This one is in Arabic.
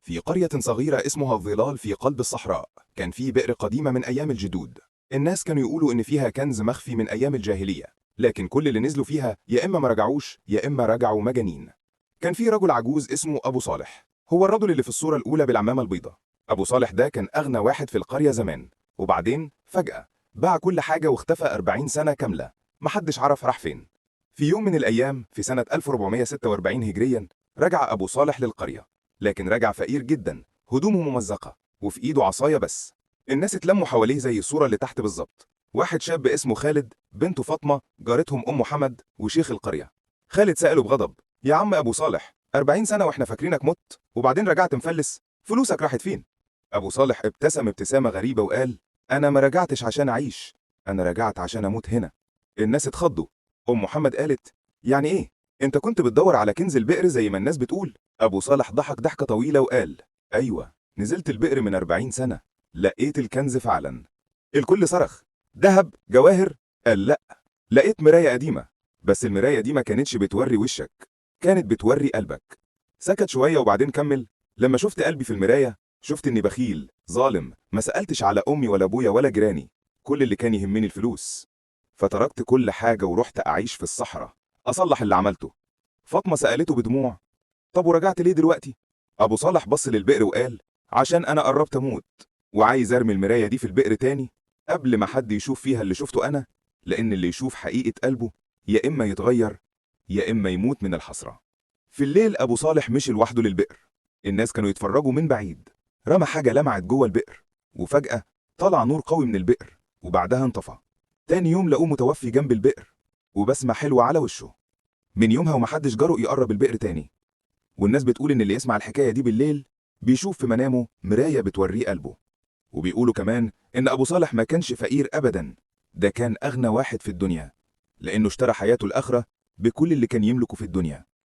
في قرية صغيرة اسمها الظلال في قلب الصحراء، كان في بئر قديمة من أيام الجدود. الناس كانوا يقولوا إن فيها كنز مخفي من أيام الجاهلية، لكن كل اللي نزلوا فيها يا إما ما رجعوش يا إما رجعوا مجانين. كان في رجل عجوز اسمه أبو صالح، هو الرجل اللي في الصورة الأولى بالعمامة البيضاء. أبو صالح ده كان أغنى واحد في القرية زمان، وبعدين فجأة باع كل حاجة واختفى 40 سنة كاملة، محدش عرف راح فين. في يوم من الأيام في سنة 1446 هجريا رجع أبو صالح للقرية، لكن رجع فقير جدا، هدومه ممزقة وفي إيده عصاية بس. الناس اتلموا حواليه زي الصورة اللي تحت بالظبط. واحد شاب اسمه خالد، بنته فاطمة، جارتهم أم محمد وشيخ القرية. خالد سأله بغضب: يا عم أبو صالح، 40 سنة وإحنا فاكرينك مت وبعدين رجعت مفلس، فلوسك راحت فين؟ أبو صالح ابتسم ابتسامة غريبة وقال: أنا ما رجعتش عشان أعيش، أنا رجعت عشان أموت هنا. الناس اتخضوا. أم محمد قالت: يعني إيه؟ أنت كنت بتدور على كنز البئر زي ما الناس بتقول؟ أبو صالح ضحك ضحكة طويلة وقال: أيوة، نزلت البئر من 40 سنة، لقيت الكنز فعلا. الكل صرخ: دهب؟ جواهر؟ قال: لأ، لقيت مراية قديمة، بس المراية دي ما كانتش بتوري وشك، كانت بتوري قلبك. سكت شوية وبعدين كمل: لما شفت قلبي في المراية شفت إني بخيل ظالم، ما سألتش على أمي ولا أبويا ولا جيراني، كل اللي كان يهمني الفلوس، فتركت كل حاجة ورحت أعيش في الصحراء أصلح اللي عملته. فاطمة سألته بدموع: طب ورجعت ليه دلوقتي؟ أبو صالح بص للبئر وقال: عشان أنا قربت أموت وعايز أرمي المراية دي في البئر تاني قبل ما حد يشوف فيها اللي شفته أنا، لأن اللي يشوف حقيقة قلبه يا إما يتغير يا إما يموت من الحسرة. في الليل أبو صالح مشي لوحده للبئر، الناس كانوا يتفرجوا من بعيد. رمى حاجة لمعت جوه البئر، وفجأة طلع نور قوي من البئر وبعدها انطفى. تاني يوم لقوه متوفي جنب البئر وبسمة حلوة على وشه. من يومها ومحدش جرؤ يقرب البئر تاني، والناس بتقول إن اللي يسمع الحكاية دي بالليل بيشوف في منامه مراية بتوريه قلبه. وبيقولوا كمان إن أبو صالح ما كانش فقير أبدا، ده كان أغنى واحد في الدنيا، لأنه اشترى حياته الآخرة بكل اللي كان يملكه في الدنيا.